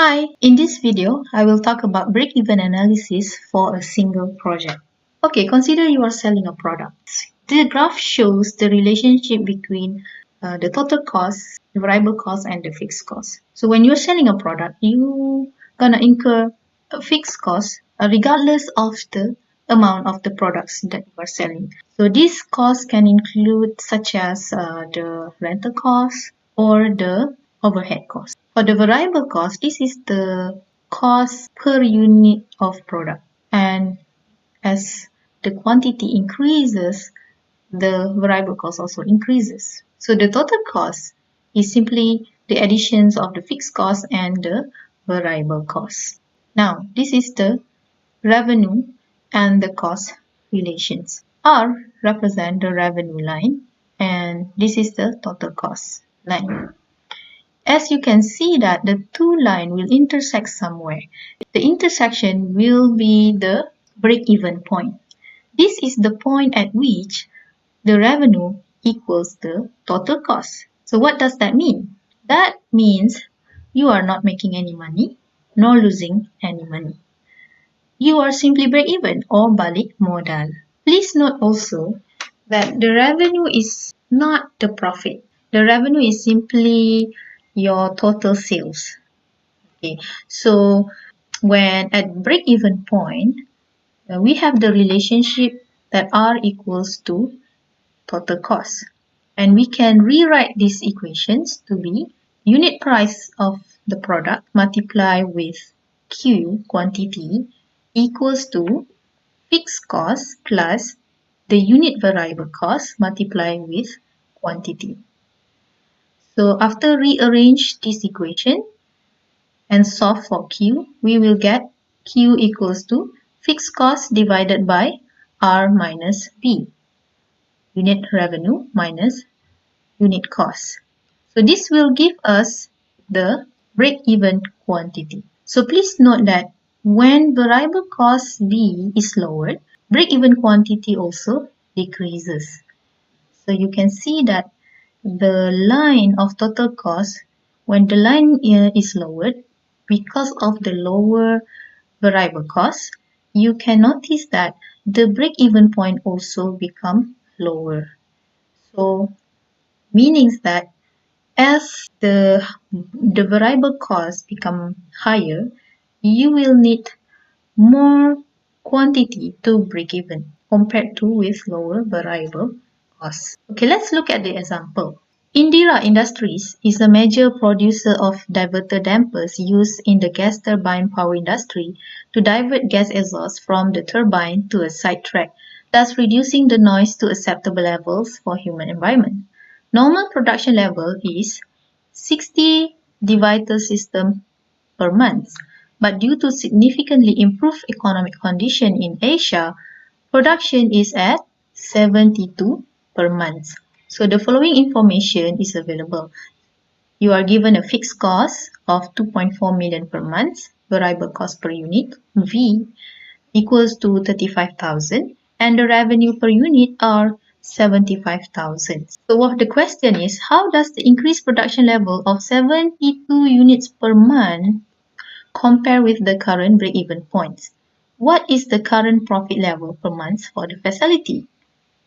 Hi, in this video, I will talk about break-even analysis for a single project. Okay, consider you are selling a product. The graph shows the relationship between the total cost, the variable cost, and the fixed cost. So when you're selling a product, you're gonna incur a fixed cost regardless of the amount of the products that you are selling. So these costs can include such as the rental cost or the overhead cost. For the variable cost, this is the cost per unit of product. And as the quantity increases, the variable cost also increases. So the total cost is simply the additions of the fixed cost and the variable cost. Now, this is the revenue and the cost relations. R represent the revenue line and this is the total cost line. As you can see that the two lines will intersect somewhere. The intersection will be the break-even point. This is the point at which the revenue equals the total cost. So what does that mean? That means you are not making any money nor losing any money. You are simply break-even or balik modal. Please note also that the revenue is not the profit. The revenue is simply your total sales. Okay, so when at break-even point, we have the relationship that R equals to total cost. And we can rewrite these equations to be unit price of the product multiplied with Q quantity equals to fixed cost plus the unit variable cost multiplied with quantity. So after rearrange this equation and solve for Q, we will get Q equals to fixed cost divided by R minus B, unit revenue minus unit cost. So this will give us the break-even quantity. So please note that when variable cost B is lowered, break-even quantity also decreases. So you can see that the line of total cost, when the line is lowered, because of the lower variable cost, you can notice that the break-even point also become lower. So meaning that as the variable cost become higher, you will need more quantity to break even compared to with lower variable costs. Okay, let's look at the example. Indira Industries is a major producer of diverter dampers used in the gas turbine power industry to divert gas exhaust from the turbine to a side track, thus reducing the noise to acceptable levels for human environment. Normal production level is 60 diverter system per month, but due to significantly improved economic condition in Asia, production is at 72 per month. So the following information is available. You are given a fixed cost of 2.4 million per month, variable cost per unit, V, equals to 35,000, and the revenue per unit are 75,000. So what the question is, how does the increased production level of 72 units per month compare with the current break-even points? What is the current profit level per month for the facility?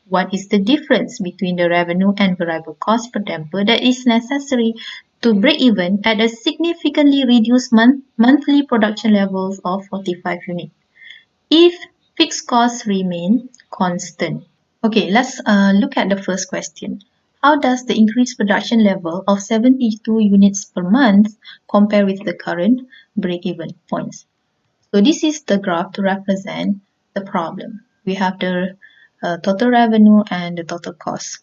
What is the difference between the revenue and variable cost per damper that is necessary to break even at a significantly reduced monthly production levels of 45 units if fixed costs remain constant? Okay, let's look at the first question. How does the increased production level of 72 units per month compare with the current break-even points? So this is the graph to represent the problem. We have the total revenue and the total cost.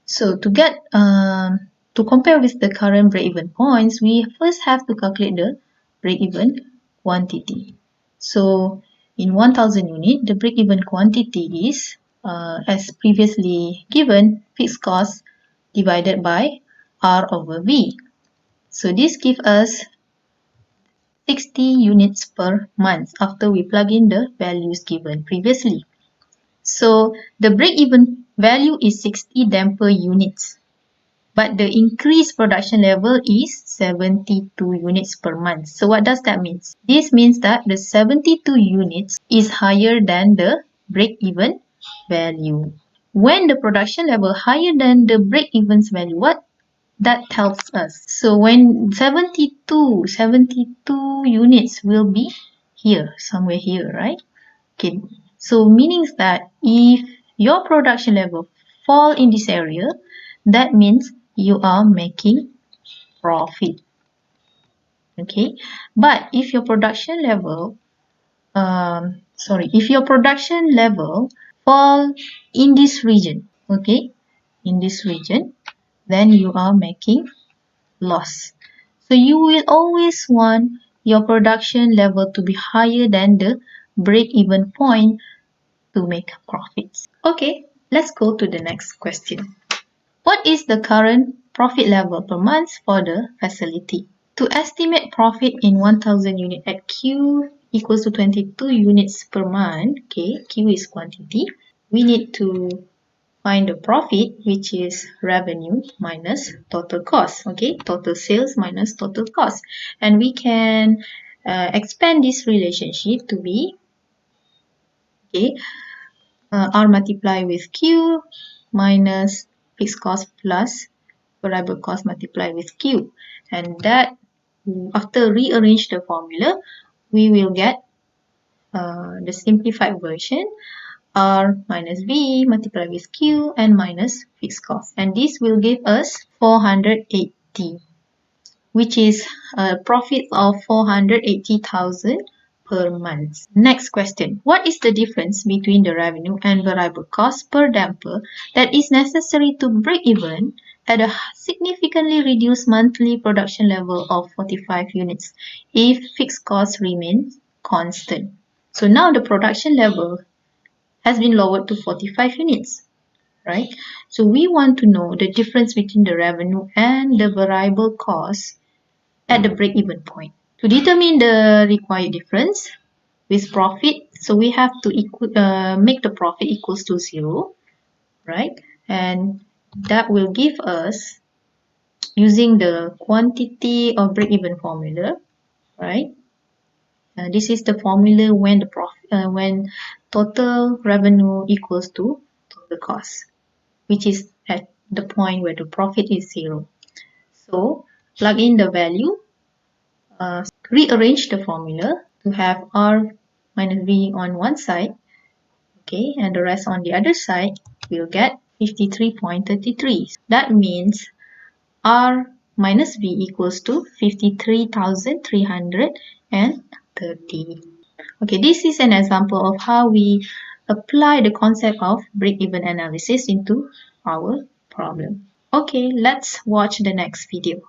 So to compare with the current break-even points, we first have to calculate the break-even quantity. So in 1000 unit, the break-even quantity is, as previously given, fixed cost divided by R over V. So this gives us 60 units per month after we plug in the values given previously. So the break-even value is 60 damper units. but the increased production level is 72 units per month. So what does that mean? This means that the 72 units is higher than the break-even value. When the production level higher than the break-even value, what that tells us? So when 72 units will be here, somewhere here, right? Okay, so meaning that if your production level fall in this area, that means you are making profit. Okay, but if your production level if your production level fall in this region, okay, in this region, then you are making loss. So you will always want your production level to be higher than the break-even point to make profits. Okay, let's go to the next question. What is the current profit level per month for the facility? To estimate profit in 1000 unit at Q equals to 22 units per month, okay, Q is quantity, we need to find the profit, which is revenue minus total cost, okay, total sales minus total cost. And we can expand this relationship to be, okay, R multiplied with Q minus fixed cost plus variable cost multiplied with Q. And that, after rearrange the formula, we will get the simplified version, R minus V multiplied with Q and minus fixed cost. And this will give us 480, which is a profit of 480,000 per month. Next question. What is the difference between the revenue and variable cost per damper that is necessary to break even at a significantly reduced monthly production level of 45 units if fixed costs remain constant? So now the production level has been lowered to 45 units, right? So we want to know the difference between the revenue and the variable cost at the break-even point. To determine the required difference with profit, so we have to make the profit equals to 0, right? And that will give us, using the quantity of break-even formula, right? This is the formula when when total revenue equals to total cost, which is at the point where the profit is 0. So plug in the value, rearrange the formula to have R minus V on one side, okay, and the rest on the other side, we'll get 53.33. That means R minus V equals to 53,330. Okay, this is an example of how we apply the concept of break-even analysis into our problem. Okay, let's watch the next video.